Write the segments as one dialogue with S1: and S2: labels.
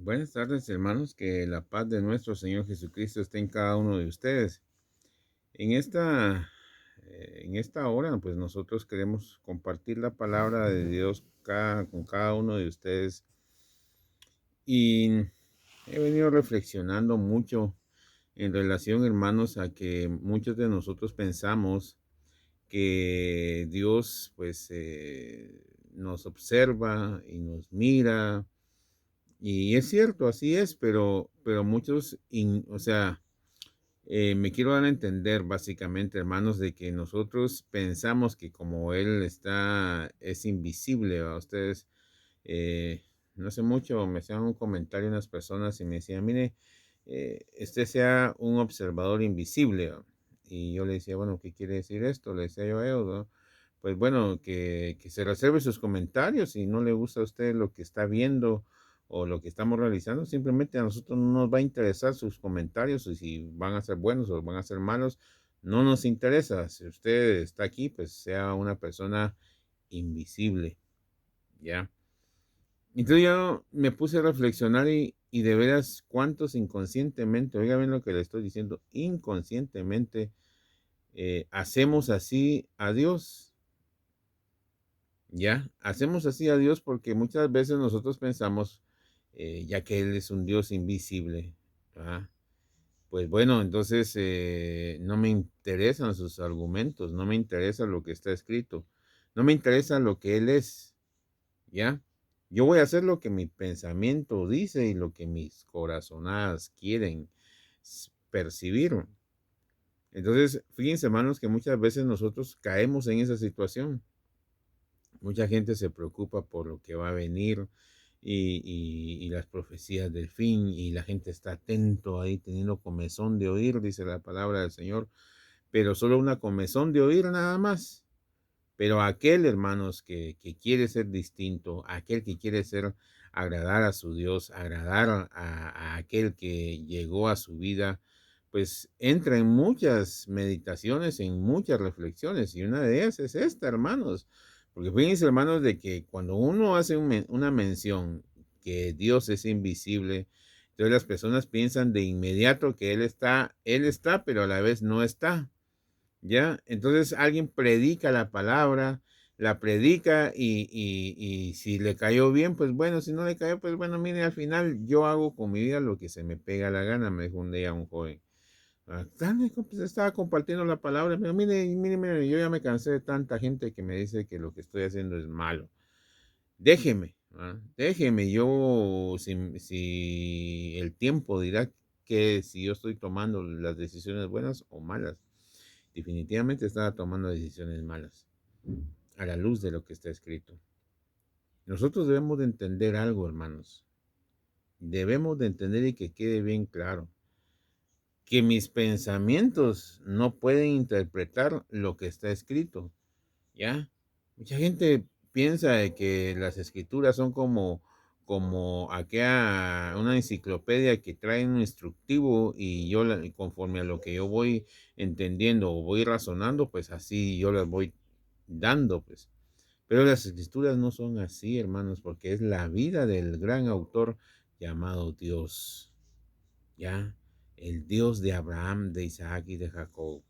S1: Buenas tardes, hermanos. Que la paz de nuestro Señor Jesucristo esté en cada uno de ustedes. En esta hora, pues nosotros queremos compartir la palabra de Dios con cada uno de ustedes. Y he venido reflexionando mucho en relación, hermanos, a que muchos de nosotros pensamos que Dios, pues, nos observa y nos mira. Y es cierto, así es, pero muchos, o sea, me quiero dar a entender básicamente, hermanos, de que nosotros pensamos que como Él es invisible a ustedes. eh, no hace mucho me hacían un comentario unas personas y me decían, mire, este sea un observador invisible. ¿Va? Y yo le decía, bueno, ¿qué quiere decir esto? Le decía yo a ellos, ¿no? Pues bueno, que se reserve sus comentarios. Si no le gusta a usted lo que está viendo o lo que estamos realizando, simplemente a nosotros no nos va a interesar sus comentarios, y si van a ser buenos o van a ser malos, no nos interesa. Si usted está aquí, pues sea una persona invisible, ¿ya? Entonces yo me puse a reflexionar y de veras cuántos inconscientemente, oiga bien lo que le estoy diciendo, inconscientemente hacemos así a Dios. Ya, hacemos así a Dios porque muchas veces nosotros pensamos, ya que Él es un Dios invisible, ¿verdad? Pues bueno, entonces no me interesan sus argumentos, no me interesa lo que está escrito, no me interesa lo que Él es, ¿ya? Yo voy a hacer lo que mi pensamiento dice y lo que mis corazonadas quieren percibir. Entonces, fíjense, hermanos, que muchas veces nosotros caemos en esa situación. Mucha gente se preocupa por lo que va a venir y las profecías del fin, y la gente está atento ahí, teniendo comezón de oír, dice la palabra del Señor, pero solo una comezón de oír nada más. Pero aquel, hermanos, que quiere ser distinto, aquel que quiere agradar a su Dios, agradar a aquel que llegó a su vida, pues entra en muchas meditaciones, en muchas reflexiones, y una de ellas es esta, hermanos. Porque fíjense, hermanos, de que cuando uno hace una mención que Dios es invisible, entonces las personas piensan de inmediato que Él está, pero a la vez no está. ¿Ya? Entonces alguien predica la palabra, la predica y si le cayó bien, pues bueno, si no le cayó, pues bueno, mire, al final yo hago con mi vida lo que se me pega la gana, me dijo un día un joven. Pues estaba compartiendo la palabra, pero mire, yo ya me cansé de tanta gente que me dice que lo que estoy haciendo es malo. Déjeme, déjeme, si el tiempo dirá que si yo estoy tomando las decisiones buenas o malas. Definitivamente estaba tomando decisiones malas a la luz de lo que está escrito. Nosotros debemos de entender algo, hermanos. Debemos de entender y que quede bien claro que mis pensamientos no pueden interpretar lo que está escrito, ¿ya? Mucha gente piensa de que las escrituras son como aquella, una enciclopedia que trae un instructivo, y conforme a lo que yo voy entendiendo o voy razonando, pues así yo las voy dando, pues. Pero las escrituras no son así, hermanos, porque es la vida del gran autor llamado Dios, ¿ya? El Dios de Abraham, de Isaac y de Jacob.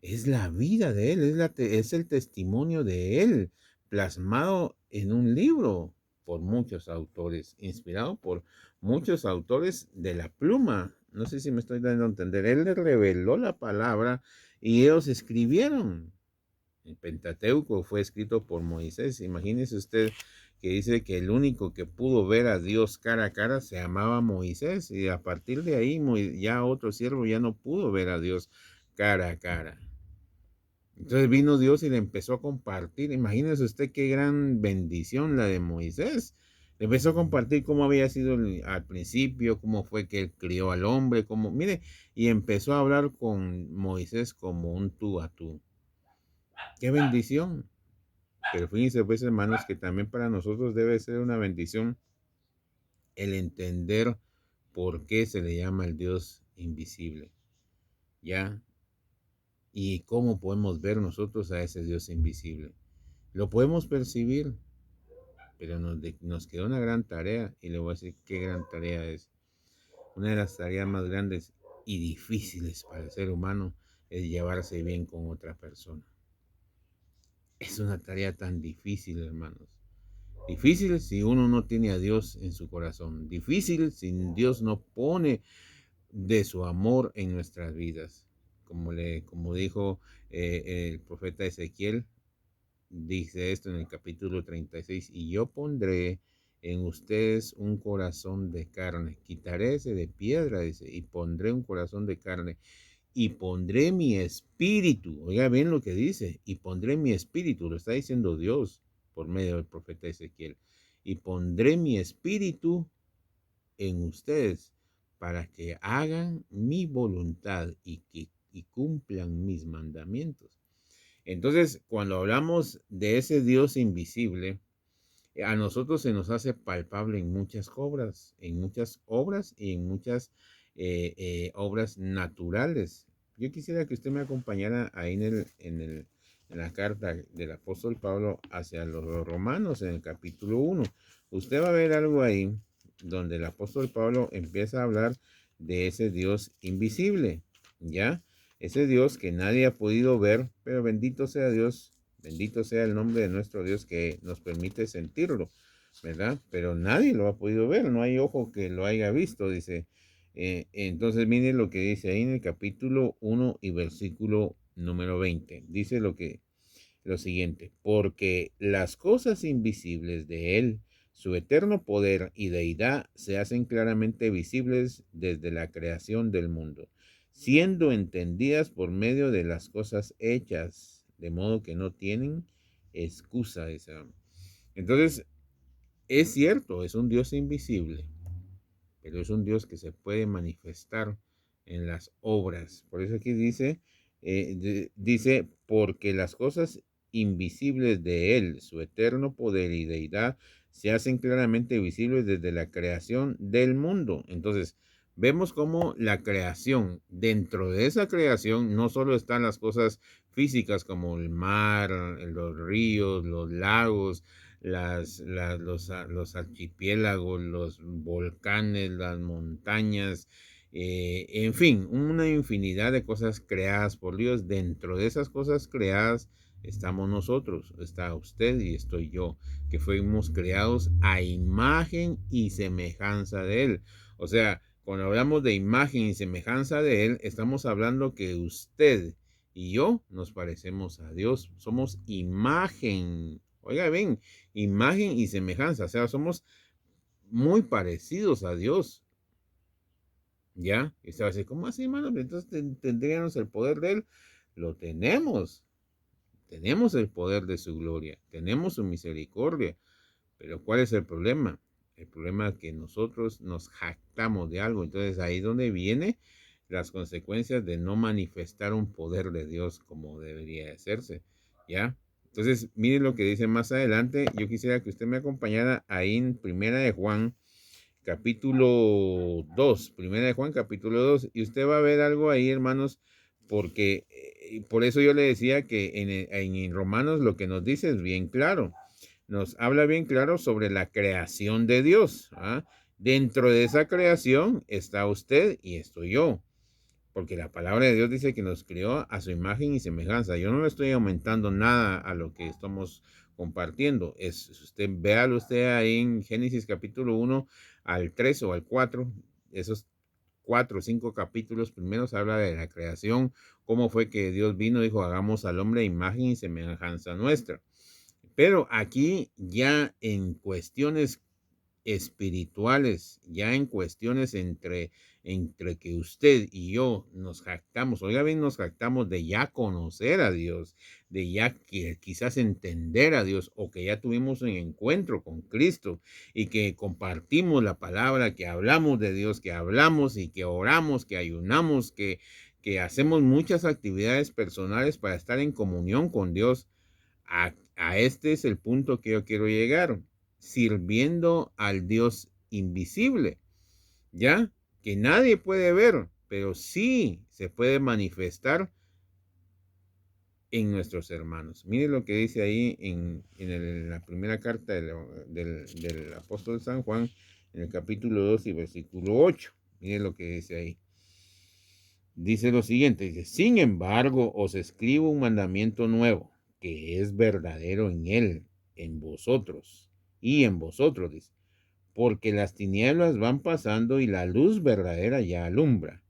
S1: Es la vida de él, es el testimonio de él, plasmado en un libro por muchos autores, inspirado por muchos autores de la pluma. No sé si me estoy dando a entender. Él le reveló la palabra y ellos escribieron. El Pentateuco fue escrito por Moisés. Imagínese usted que dice que el único que pudo ver a Dios cara a cara se llamaba Moisés, y a partir de ahí ya otro siervo ya no pudo ver a Dios cara a cara. Entonces vino Dios y le empezó a compartir. Imagínese usted qué gran bendición la de Moisés. Le empezó a compartir cómo había sido al principio, cómo fue que él crió al hombre, mire, y empezó a hablar con Moisés como un tú a tú. ¡Qué bendición! Pero fíjense, pues, hermanos, que también para nosotros debe ser una bendición el entender por qué se le llama el Dios invisible, ¿ya? Y cómo podemos ver nosotros a ese Dios invisible. Lo podemos percibir, pero nos quedó una gran tarea y le voy a decir qué gran tarea es. Una de las tareas más grandes y difíciles para el ser humano es llevarse bien con otra persona. Es una tarea tan difícil, hermanos. Difícil si uno no tiene a Dios en su corazón. Difícil si Dios no pone de su amor en nuestras vidas. Como dijo el profeta Ezequiel, dice esto en el capítulo 36, y yo pondré en ustedes un corazón de carne, quitaré ese de piedra, dice, y pondré un corazón de carne, y pondré mi espíritu, oiga bien lo que dice, y pondré mi espíritu, lo está diciendo Dios por medio del profeta Ezequiel, y pondré mi espíritu en ustedes para que hagan mi voluntad y cumplan mis mandamientos. Entonces, cuando hablamos de ese Dios invisible, a nosotros se nos hace palpable en muchas obras y en muchas obras naturales. Yo quisiera que usted me acompañara ahí en la carta del apóstol Pablo hacia los romanos en el capítulo 1. Usted va a ver algo ahí donde el apóstol Pablo empieza a hablar de ese Dios invisible, ¿ya? Ese Dios que nadie ha podido ver, pero bendito sea Dios, bendito sea el nombre de nuestro Dios que nos permite sentirlo, ¿verdad? Pero nadie lo ha podido ver, no hay ojo que lo haya visto, dice. Entonces, mire lo que dice ahí en el capítulo 1 y versículo número 20. Dice lo siguiente, porque las cosas invisibles de Él, su eterno poder y deidad se hacen claramente visibles desde la creación del mundo, siendo entendidas por medio de las cosas hechas, de modo que no tienen excusa. Entonces, es cierto, es un Dios invisible, pero es un Dios que se puede manifestar en las obras. Por eso aquí dice, porque las cosas invisibles de Él, su eterno poder y deidad, se hacen claramente visibles desde la creación del mundo. Entonces, vemos cómo la creación, dentro de esa creación, no solo están las cosas físicas como el mar, los ríos, los lagos, los archipiélagos, los volcanes, las montañas, en fin, una infinidad de cosas creadas por Dios. Dentro de esas cosas creadas estamos nosotros, está usted y estoy yo, que fuimos creados a imagen y semejanza de Él. O sea, cuando hablamos de imagen y semejanza de Él, estamos hablando que usted y yo nos parecemos a Dios. Somos imagen, oiga bien, imagen y semejanza. O sea, somos muy parecidos a Dios. ¿Ya? Y usted va a decir, ¿cómo así, hermano? Entonces tendríamos el poder de Él. Lo tenemos. Tenemos el poder de su gloria. Tenemos su misericordia. Pero ¿cuál es el problema? El problema es que nosotros nos jactamos de algo. Entonces ahí es donde vienen las consecuencias de no manifestar un poder de Dios como debería hacerse. ¿Ya? Entonces, miren lo que dice más adelante. Yo quisiera que usted me acompañara ahí en Primera de Juan, capítulo 2. Primera de Juan, capítulo 2. Y usted va a ver algo ahí, hermanos, porque por eso yo le decía que en Romanos lo que nos dice es bien claro. Nos habla bien claro sobre la creación de Dios. ¿Ah? Dentro de esa creación está usted y estoy yo. Porque la palabra de Dios dice que nos creó a su imagen y semejanza. Yo no le estoy aumentando nada a lo que estamos compartiendo. Véalo usted ahí en Génesis capítulo 1 al 3 o al 4. Esos 4 o 5 capítulos primeros habla de la creación. Cómo fue que Dios vino, dijo, hagamos al hombre a imagen y semejanza nuestra. Pero aquí ya en cuestiones espirituales, ya en cuestiones entre que usted y yo nos jactamos, oiga bien, nos jactamos de ya conocer a Dios, de ya que quizás entender a Dios, o que ya tuvimos un encuentro con Cristo y que compartimos la palabra, que hablamos de Dios, que hablamos y que oramos, que ayunamos, que hacemos muchas actividades personales para estar en comunión con Dios. A este es el punto que yo quiero llegar, sirviendo al Dios invisible, ¿ya? Que nadie puede ver, pero sí se puede manifestar en nuestros hermanos. Mire lo que dice ahí en la primera carta del apóstol San Juan, en el capítulo 2 y versículo 8. Mire lo que dice ahí. Dice lo siguiente, dice, sin embargo, os escribo un mandamiento nuevo, que es verdadero en él, en vosotros, y en vosotros, dice, porque las tinieblas van pasando y la luz verdadera ya alumbra.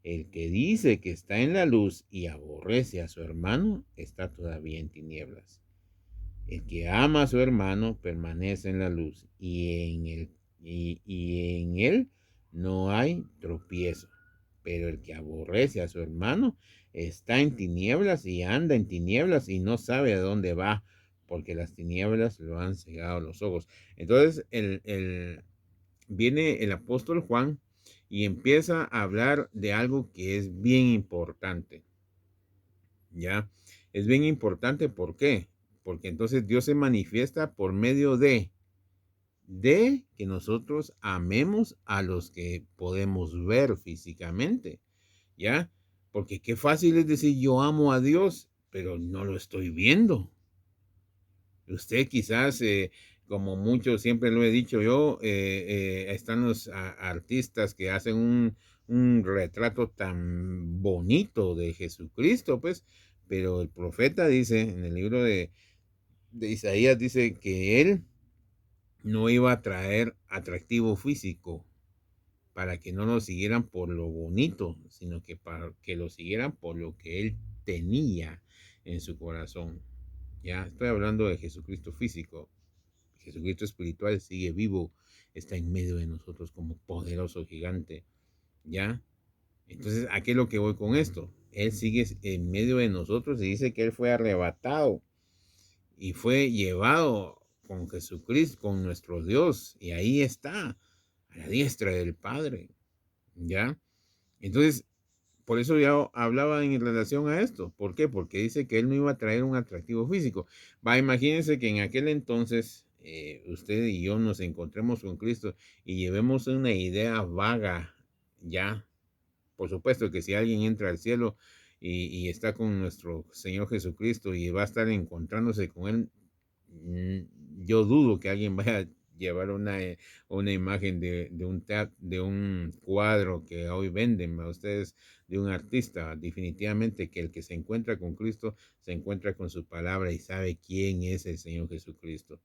S1: El que dice que está en la luz y aborrece a su hermano, está todavía en tinieblas. El que ama a su hermano permanece en la luz y en él no hay tropiezo. Pero el que aborrece a su hermano está en tinieblas y anda en tinieblas y no sabe a dónde va, porque las tinieblas lo han cegado los ojos. Entonces viene el apóstol Juan y empieza a hablar de algo que es bien importante. ¿Ya? Es bien importante, ¿por qué? Porque entonces Dios se manifiesta por medio de que nosotros amemos a los que podemos ver físicamente, ¿ya? Porque qué fácil es decir yo amo a Dios, pero no lo estoy viendo. Usted quizás, como muchos, siempre lo he dicho yo, están los artistas que hacen un retrato tan bonito de Jesucristo, pues, pero el profeta dice en el libro de Isaías, dice que él no iba a traer atractivo físico para que no lo siguieran por lo bonito, sino que para que lo siguieran por lo que él tenía en su corazón. Ya estoy hablando de Jesucristo físico. Jesucristo espiritual sigue vivo, está en medio de nosotros como poderoso gigante. ¿Ya? Entonces, ¿a qué es lo que voy con esto? Él sigue en medio de nosotros y dice que él fue arrebatado y fue llevado con Jesucristo, con nuestro Dios, y ahí está, a la diestra del Padre. ¿Ya? Entonces, por eso ya hablaba en relación a esto. ¿Por qué? Porque dice que él no iba a traer un atractivo físico. Va, imagínense que en aquel entonces usted y yo nos encontremos con Cristo y llevemos una idea vaga, ya. Por supuesto que si alguien entra al cielo y está con nuestro Señor Jesucristo y va a estar encontrándose con él, yo dudo que alguien vaya a llevar una imagen de un cuadro que hoy venden a ustedes, de un artista. Definitivamente que el que se encuentra con Cristo se encuentra con su palabra y sabe quién es el Señor Jesucristo.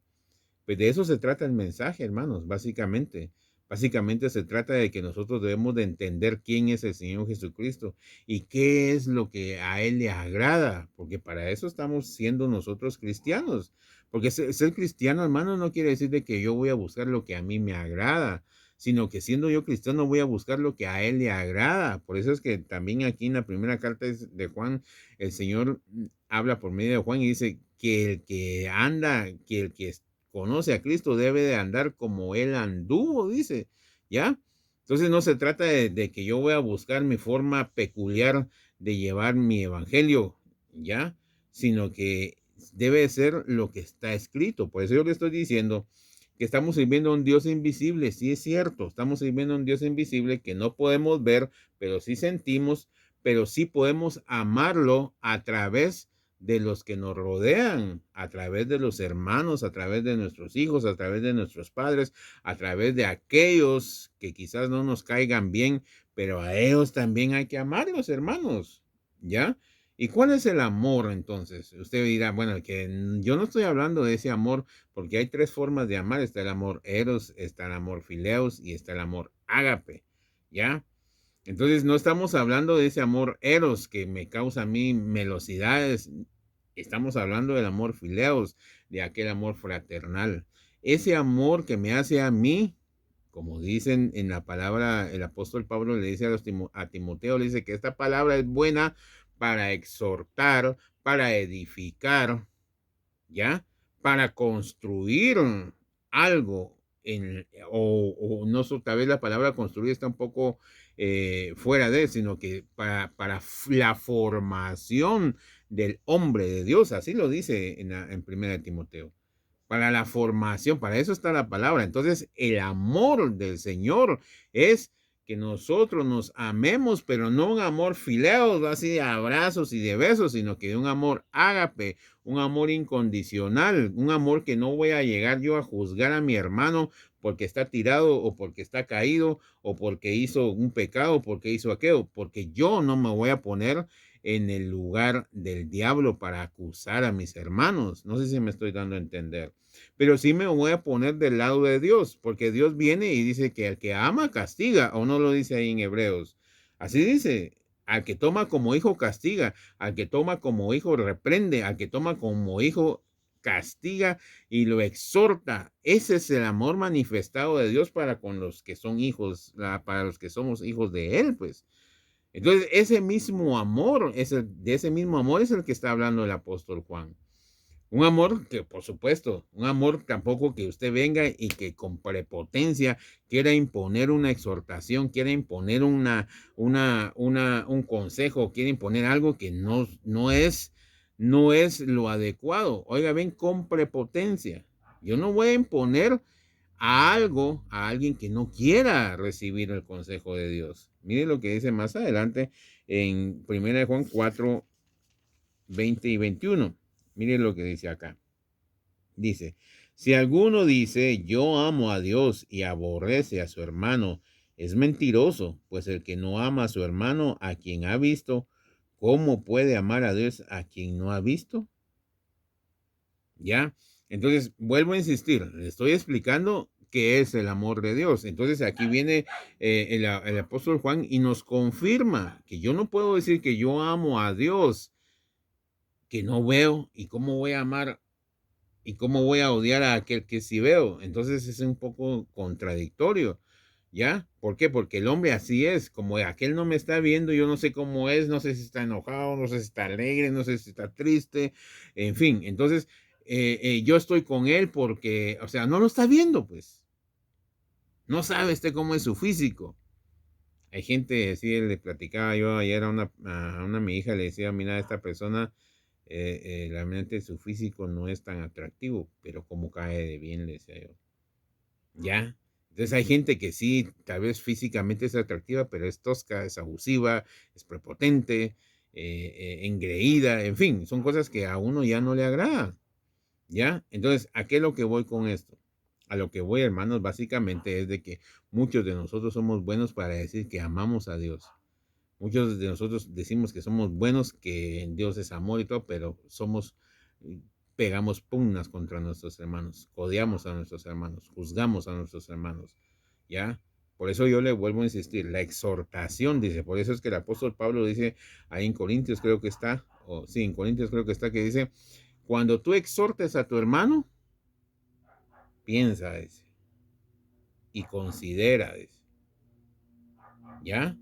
S1: Pues de eso se trata el mensaje, hermanos, básicamente. Básicamente se trata de que nosotros debemos de entender quién es el Señor Jesucristo y qué es lo que a Él le agrada, porque para eso estamos siendo nosotros cristianos. Porque ser cristiano, hermano, no quiere decir de que yo voy a buscar lo que a mí me agrada, sino que siendo yo cristiano voy a buscar lo que a Él le agrada. Por eso es que también aquí en la primera carta de Juan, el Señor habla por medio de Juan y dice que el que anda, que el que conoce a Cristo debe de andar como él anduvo, dice, ¿ya? Entonces no se trata de que yo voy a buscar mi forma peculiar de llevar mi evangelio, ¿ya? Sino que debe ser lo que está escrito. Por eso yo le estoy diciendo que estamos sirviendo a un Dios invisible. Sí es cierto, estamos sirviendo a un Dios invisible que no podemos ver, pero sí sentimos, pero sí podemos amarlo a través de los que nos rodean, a través de los hermanos, a través de nuestros hijos, a través de nuestros padres, a través de aquellos que quizás no nos caigan bien, pero a ellos también hay que amarlos, hermanos, ¿ya? ¿Y cuál es el amor entonces? Usted dirá, bueno, que yo no estoy hablando de ese amor porque hay tres formas de amar. Está el amor eros, está el amor fileos y está el amor ágape, ¿ya? Entonces no estamos hablando de ese amor eros que me causa a mí velocidades. Estamos hablando del amor fileos, de aquel amor fraternal. Ese amor que me hace a mí, como dicen en la palabra, el apóstol Pablo le dice a Timoteo, le dice que esta palabra es buena para exhortar, para edificar, ¿ya? Para construir algo, o no, tal vez la palabra construir está un poco fuera de, sino que para la formación del hombre de Dios, así lo dice en primera de Timoteo. Para la formación, para eso está la palabra. Entonces, el amor del Señor es que nosotros nos amemos, pero no un amor fileo, así de abrazos y de besos, sino que un amor ágape, un amor incondicional, un amor que no voy a llegar yo a juzgar a mi hermano porque está tirado o porque está caído o porque hizo un pecado, porque hizo aquello, porque yo no me voy a poner en el lugar del diablo para acusar a mis hermanos. No sé si me estoy dando a entender, pero sí me voy a poner del lado de Dios, porque Dios viene y dice que el que ama castiga, o no lo dice ahí en Hebreos. Así dice, al que toma como hijo castiga, al que toma como hijo reprende, al que toma como hijo castiga y lo exhorta. Ese es el amor manifestado de Dios para con los que son hijos, para los que somos hijos de Él, pues. Entonces, ese mismo amor, de ese mismo amor es el que está hablando el apóstol Juan. Un amor que, por supuesto, un amor tampoco que usted venga y que con prepotencia quiera imponer una exhortación, quiera imponer un consejo, quiera imponer algo que no es lo adecuado. Oiga, ven, con prepotencia. Yo no voy a imponer a alguien que no quiera recibir el consejo de Dios. Mire lo que dice más adelante en 1 Juan 4, 20 y 21. Mire lo que dice acá. Dice, si alguno dice, yo amo a Dios y aborrece a su hermano, es mentiroso, pues el que no ama a su hermano, a quien ha visto, ¿cómo puede amar a Dios a quien no ha visto? ¿Ya? Entonces, vuelvo a insistir, le estoy explicando qué es el amor de Dios. Entonces, aquí viene el apóstol Juan y nos confirma que yo no puedo decir que yo amo a Dios, que no veo, y cómo voy a amar y cómo voy a odiar a aquel que sí veo. Entonces, es un poco contradictorio. ¿Ya? ¿Por qué? Porque el hombre así es, como aquel no me está viendo, yo no sé cómo es, no sé si está enojado, no sé si está alegre, no sé si está triste, en fin, entonces yo estoy con él porque, o sea, no lo está viendo, pues, no sabe este cómo es su físico. Hay gente, así le platicaba yo ayer a mi hija, le decía, mira, esta persona, realmente su físico no es tan atractivo, pero como cae de bien, le decía yo. ¿Ya? Entonces hay gente que sí, tal vez físicamente es atractiva, pero es tosca, es abusiva, es prepotente, engreída, en fin, son cosas que a uno ya no le agrada, ¿ya? Entonces, ¿a qué es lo que voy con esto? A lo que voy, hermanos, básicamente es de que muchos de nosotros somos buenos para decir que amamos a Dios. Muchos de nosotros decimos que somos buenos, que Dios es amor y todo, pero pegamos pugnas contra nuestros hermanos, odiamos a nuestros hermanos, juzgamos a nuestros hermanos, ¿ya? Por eso yo le vuelvo a insistir, la exhortación, dice, por eso es que el apóstol Pablo dice, ahí en Corintios creo que está, o sí, en Corintios creo que está, que dice, cuando tú exhortes a tu hermano, piensa, dice, y considera, dice, ¿ya?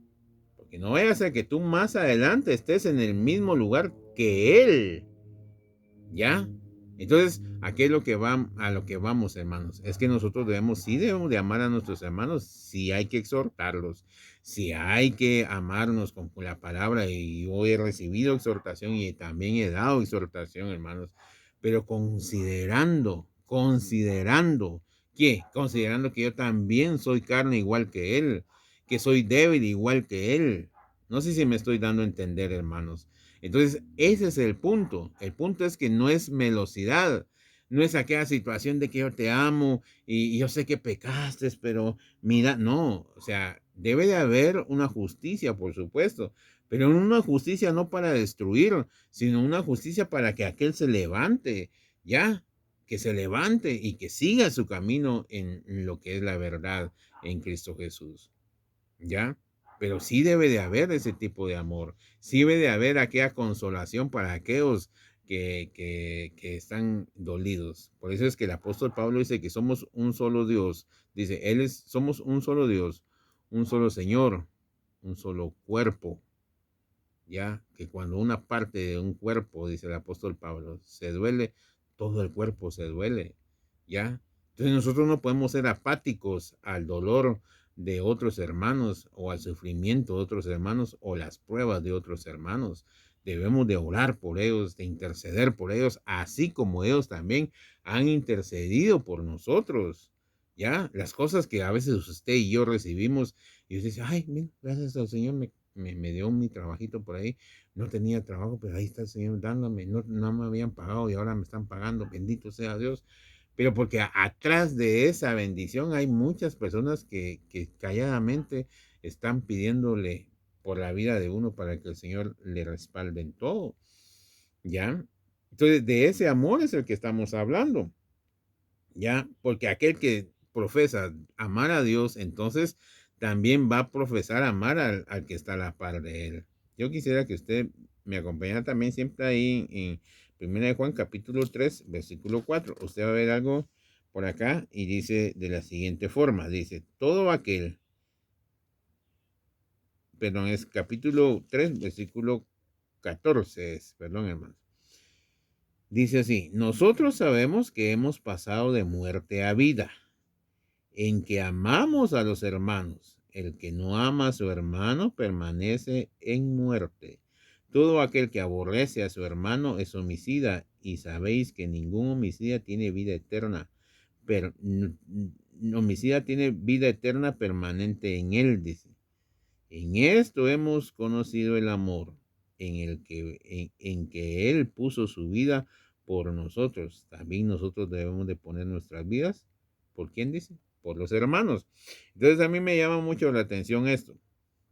S1: Porque no vaya a ser que tú más adelante estés en el mismo lugar que él, ¿ya? Entonces, ¿a qué es lo que a lo que vamos, hermanos? Es que nosotros debemos de amar a nuestros hermanos, sí hay que exhortarlos, sí hay que amarnos con la palabra, y yo he recibido exhortación y también he dado exhortación, hermanos, pero ¿qué? Considerando que yo también soy carne igual que él, que soy débil igual que él. No sé si me estoy dando a entender, hermanos. Entonces, ese es el punto. El punto es que no es melosidad, no es aquella situación de que yo te amo y yo sé que pecaste, pero mira, no, o sea, debe de haber una justicia, por supuesto, pero una justicia no para destruir, sino una justicia para que aquel se levante, ya, que se levante y que siga su camino en lo que es la verdad en Cristo Jesús, ya. Pero sí debe de haber ese tipo de amor, sí debe de haber aquella consolación para aquellos que están dolidos. Por eso es que el apóstol Pablo dice que somos un solo Dios. Dice, somos un solo Dios, un solo Señor, un solo cuerpo. Ya que cuando una parte de un cuerpo, dice el apóstol Pablo, se duele, todo el cuerpo se duele. Ya. Entonces nosotros no podemos ser apáticos al dolor de otros hermanos o al sufrimiento de otros hermanos o las pruebas de otros hermanos. Debemos de orar por ellos, de interceder por ellos, así como ellos también han intercedido por nosotros. ¿ya? Las cosas que a veces usted y yo recibimos, y usted dice, ay, mira, gracias al Señor me dio mi trabajito por ahí, no tenía trabajo, pero ahí está el Señor dándome, no me habían pagado y ahora me están pagando, bendito sea Dios. Pero porque atrás de esa bendición hay muchas personas que calladamente están pidiéndole por la vida de uno para que el Señor le respalde en todo, ¿ya? Entonces, de ese amor es el que estamos hablando, ¿ya? Porque aquel que profesa amar a Dios, entonces también va a profesar amar al que está a la par de él. Yo quisiera que usted me acompañara también siempre ahí en 1 de Juan capítulo 3 versículo 4. Usted va a ver algo por acá y dice de la siguiente forma, dice, todo aquel, perdón, es capítulo 3 versículo 14, perdón hermano. Dice así, nosotros sabemos que hemos pasado de muerte a vida, en que amamos a los hermanos. El que no ama a su hermano permanece en muerte. Todo aquel que aborrece a su hermano es homicida, y sabéis que ningún homicida tiene vida eterna. Pero homicida tiene vida eterna permanente en él, dice. En esto hemos conocido el amor, en que Él puso su vida por nosotros. También nosotros debemos de poner nuestras vidas. ¿Por quién dice? Por los hermanos. Entonces a mí me llama mucho la atención esto.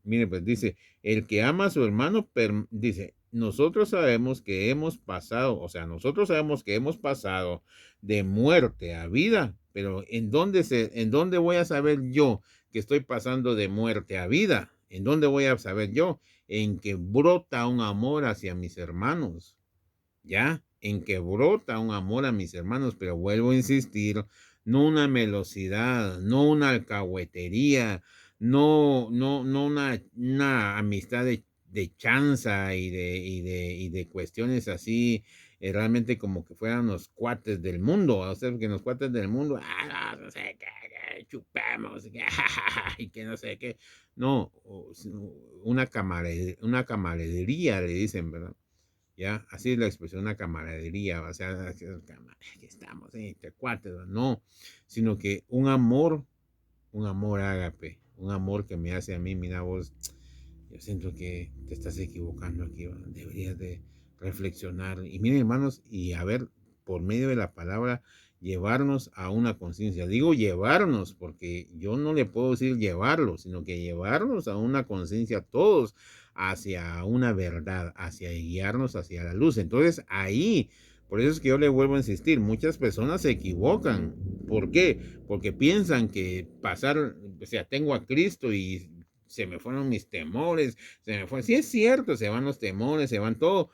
S1: Mire, pues dice, el que ama a su hermano, dice, nosotros sabemos que hemos pasado, o sea, nosotros sabemos que hemos pasado de muerte a vida, pero en dónde voy a saber yo que estoy pasando de muerte a vida? ¿En dónde voy a saber yo? En que brota un amor hacia mis hermanos, ¿ya? En que brota un amor a mis hermanos, pero vuelvo a insistir, no una melosidad, no una alcahuetería, no una amistad de chanza y de cuestiones así, realmente como que fueran los cuates del mundo, o sea, que los cuates del mundo, no sé qué, chupamos, y que no sé qué, no, una camaradería le dicen, ¿verdad? ¿Ya? Así es la expresión, una camaradería, o sea, aquí estamos entre cuates, no, sino que un amor ágape, un amor que me hace a mí, mira vos, yo siento que te estás equivocando aquí, ¿va? Deberías de reflexionar. Y miren, hermanos, y a ver, por medio de la palabra, llevarnos a una conciencia. Digo llevarnos, porque yo no le puedo decir llevarlo, sino que llevarnos a una conciencia todos hacia una verdad, hacia guiarnos hacia la luz. Entonces ahí, por eso es que yo le vuelvo a insistir, muchas personas se equivocan. ¿Por qué? Porque piensan que pasar, o sea, tengo a Cristo y se me fueron mis temores, se me fue, sí es cierto, se van los temores, se van todo,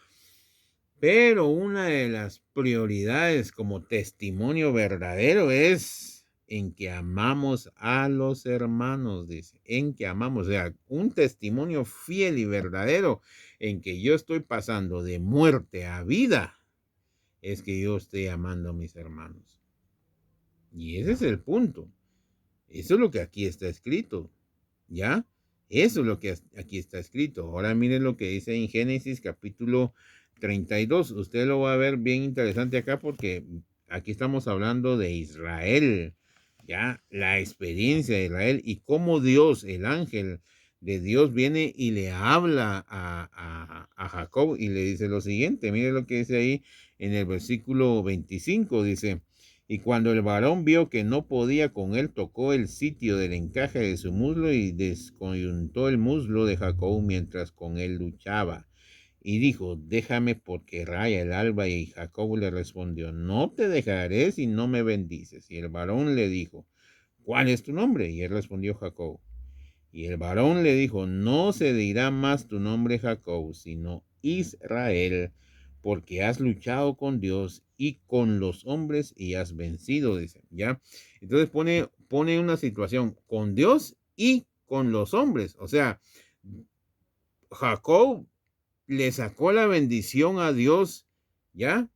S1: pero una de las prioridades como testimonio verdadero es en que amamos a los hermanos, dice, en que amamos, o sea, un testimonio fiel y verdadero en que yo estoy pasando de muerte a vida, es que yo estoy amando a mis hermanos. Y ese es el punto. Eso es lo que aquí está escrito, ¿ya? Eso es lo que aquí está escrito. Ahora miren lo que dice en Génesis capítulo 32. Usted lo va a ver bien interesante acá porque aquí estamos hablando de Israel, ¿ya? La experiencia de Israel y cómo Dios, el ángel de Dios, viene y le habla a Jacob y le dice lo siguiente. Miren lo que dice ahí en el versículo 25. Dice, y cuando el varón vio que no podía con él, tocó el sitio del encaje de su muslo y descoyuntó el muslo de Jacob mientras con él luchaba. Y dijo, déjame porque raya el alba. Y Jacob le respondió, no te dejaré si no me bendices. Y el varón le dijo, ¿cuál es tu nombre? Y él respondió, Jacob. Y el varón le dijo, no se dirá más tu nombre Jacob, sino Israel, porque has luchado con Dios y con los hombres y has vencido, dice, ¿ya? Entonces pone una situación con Dios y con los hombres. O sea, Jacob le sacó la bendición a Dios, ¿ya?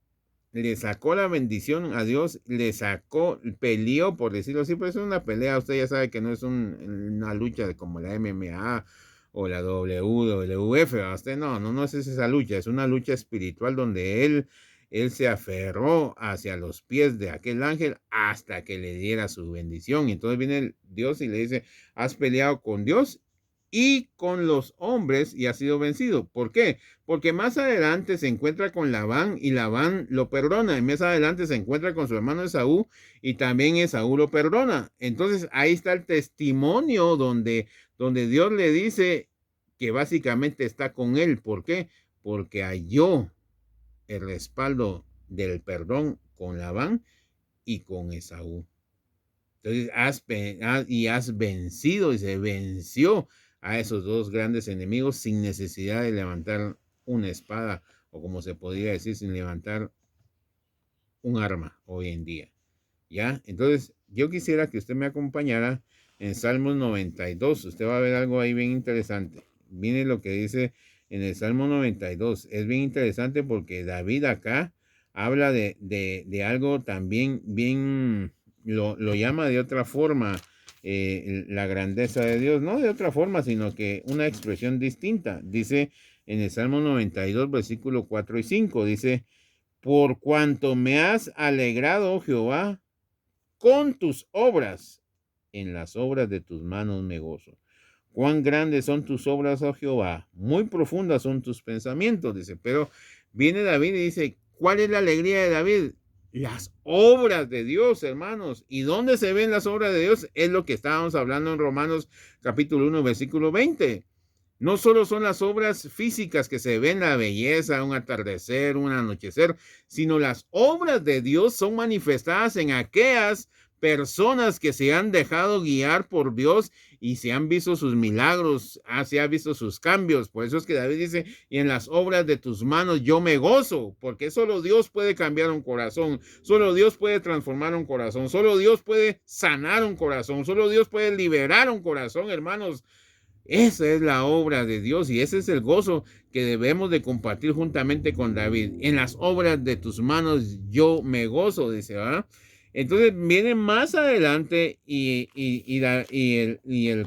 S1: Le sacó la bendición a Dios, le sacó, peleó, por decirlo así, pero es una pelea, usted ya sabe que no es una lucha como la MMA o la WWF, usted no es esa lucha, es una lucha espiritual donde él él se aferró hacia los pies de aquel ángel hasta que le diera su bendición. Y entonces viene Dios y le dice, has peleado con Dios y con los hombres y has sido vencido. ¿Por qué? Porque más adelante se encuentra con Labán y Labán lo perdona. Y más adelante se encuentra con su hermano Esaú y también Esaú lo perdona. Entonces ahí está el testimonio donde Dios le dice que básicamente está con él. ¿Por qué? Porque halló el respaldo del perdón con Labán y con Esaú. Entonces has vencido, y se venció a esos dos grandes enemigos sin necesidad de levantar una espada, o como se podría decir, sin levantar un arma hoy en día. ¿Ya? Entonces, yo quisiera que usted me acompañara en Salmos 92. Usted va a ver algo ahí bien interesante. Miren lo que dice en el Salmo 92. Es bien interesante porque David acá habla de algo también bien, lo llama de otra forma, la grandeza de Dios. No de otra forma, sino que una expresión distinta. Dice en el Salmo 92, versículo 4 y 5, dice, por cuanto me has alegrado, oh Jehová, con tus obras, en las obras de tus manos me gozo. Cuán grandes son tus obras, oh Jehová, muy profundas son tus pensamientos, dice. Pero viene David y dice, ¿cuál es la alegría de David? Las obras de Dios, hermanos. ¿Y dónde se ven las obras de Dios? Es lo que estábamos hablando en Romanos capítulo 1, versículo 20. No solo son las obras físicas que se ven, la belleza, un atardecer, un anochecer, sino las obras de Dios son manifestadas en aquellas personas que se han dejado guiar por Dios y se han visto sus milagros, se han visto sus cambios. Por eso es que David dice, y en las obras de tus manos yo me gozo, porque solo Dios puede cambiar un corazón, solo Dios puede transformar un corazón, solo Dios puede sanar un corazón, solo Dios puede liberar un corazón, hermanos. Esa es la obra de Dios y ese es el gozo que debemos de compartir juntamente con David. En las obras de tus manos yo me gozo, dice, ¿verdad? Entonces viene más adelante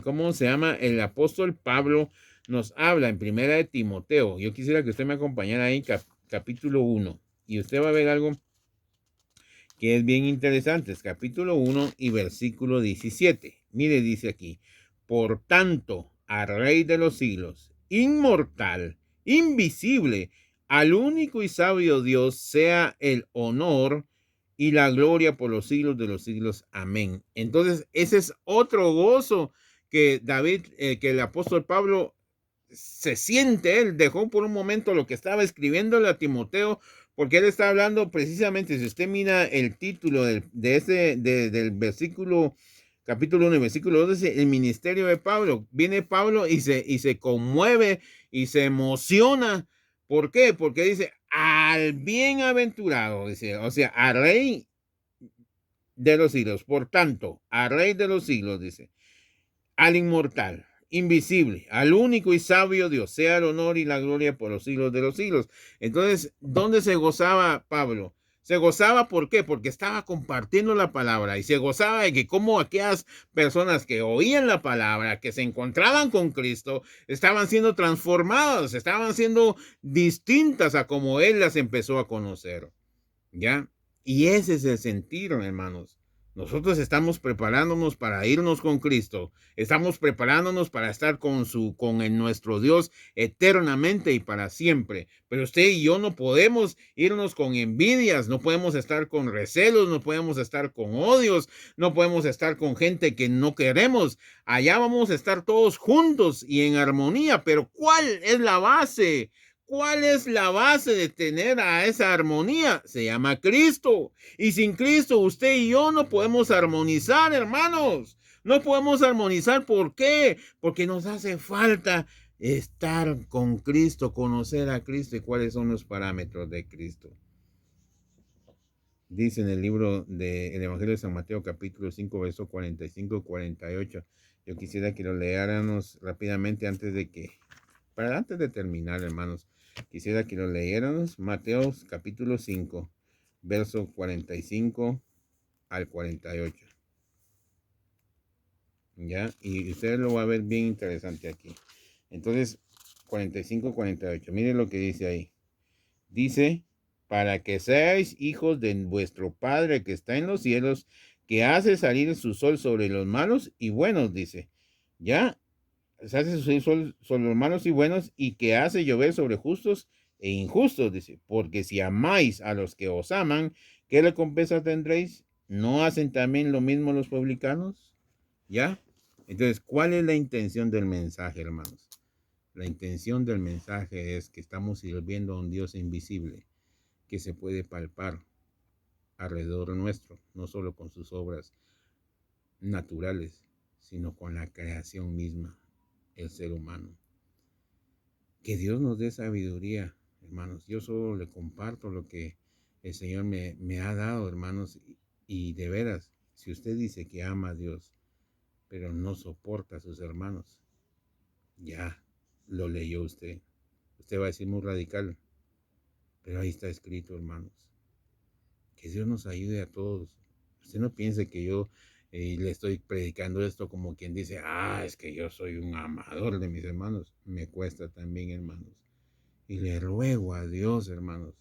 S1: ¿cómo se llama? El apóstol Pablo nos habla en primera de Timoteo. Yo quisiera que usted me acompañara ahí, capítulo 1. Y usted va a ver algo que es bien interesante. Es capítulo 1 y versículo 17. Mire, dice aquí, por tanto, al Rey de los siglos, inmortal, invisible, al único y sabio Dios, sea el honor y la gloria por los siglos de los siglos. Amén. Entonces, ese es otro gozo que David, que el apóstol Pablo se siente. Él dejó por un momento lo que estaba escribiéndole a Timoteo, porque él está hablando precisamente, si usted mira el título del versículo, capítulo 1, versículo 2, dice el ministerio de Pablo. Viene Pablo y se conmueve y se emociona. ¿Por qué? Porque dice, al bienaventurado, dice, o sea, al Rey de los siglos. Por tanto, al Rey de los siglos, dice, al inmortal, invisible, al único y sabio Dios, sea el honor y la gloria por los siglos de los siglos. Entonces, ¿dónde se gozaba Pablo? Se gozaba, ¿por qué? Porque estaba compartiendo la palabra y se gozaba de que como aquellas personas que oían la palabra, que se encontraban con Cristo, estaban siendo transformadas, estaban siendo distintas a como Él las empezó a conocer. ¿Ya? Y ese es el sentir, hermanos. Nosotros estamos preparándonos para irnos con Cristo. Estamos preparándonos para estar con nuestro Dios eternamente y para siempre. Pero usted y yo no podemos irnos con envidias, no podemos estar con recelos, no podemos estar con odios, no podemos estar con gente que no queremos. Allá vamos a estar todos juntos y en armonía. Pero ¿cuál es la base? ¿Cuál es la base de tener a esa armonía? Se llama Cristo. Y sin Cristo, usted y yo no podemos armonizar, hermanos. No podemos armonizar. ¿Por qué? Porque nos hace falta estar con Cristo, conocer a Cristo y cuáles son los parámetros de Cristo. Dice en el libro del Evangelio de San Mateo, capítulo 5, verso 45 y 48. Yo quisiera que lo leáramos rápidamente antes de terminar, hermanos. Quisiera que lo leyéramos. Mateo capítulo 5, verso 45 al 48. ¿Ya? Y usted lo va a ver bien interesante aquí. Entonces, 45-48. Miren lo que dice ahí. Dice, para que seáis hijos de vuestro Padre que está en los cielos, que hace salir su sol sobre los malos y buenos, dice. Ya, se hace salir sol sobre los malos y buenos y que hace llover sobre justos e injustos, dice. Porque si amáis a los que os aman, ¿qué recompensa tendréis? ¿No hacen también lo mismo los publicanos? ¿Ya? Entonces, ¿cuál es la intención del mensaje, hermanos? La intención del mensaje es que estamos sirviendo a un Dios invisible que se puede palpar alrededor nuestro, no solo con sus obras naturales, sino con la creación misma, el ser humano. Que Dios nos dé sabiduría, hermanos. Yo solo le comparto lo que el Señor me ha dado, hermanos, y de veras, si usted dice que ama a Dios, pero no soporta a sus hermanos, ya lo leyó usted. Usted va a decir muy radical, pero ahí está escrito, hermanos. Que Dios nos ayude a todos. Usted no piense que yo le estoy predicando esto como quien dice, es que yo soy un amador de mis hermanos. Me cuesta también, hermanos. Y le ruego a Dios, hermanos,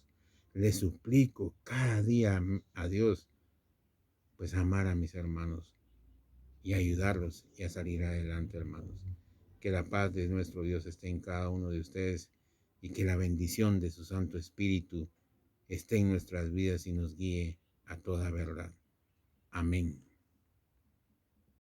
S1: le suplico cada día a Dios, pues amar a mis hermanos y ayudarlos y a salir adelante, hermanos. Que la paz de nuestro Dios esté en cada uno de ustedes y que la bendición de su Santo Espíritu esté en nuestras vidas y nos guíe a toda verdad. Amén.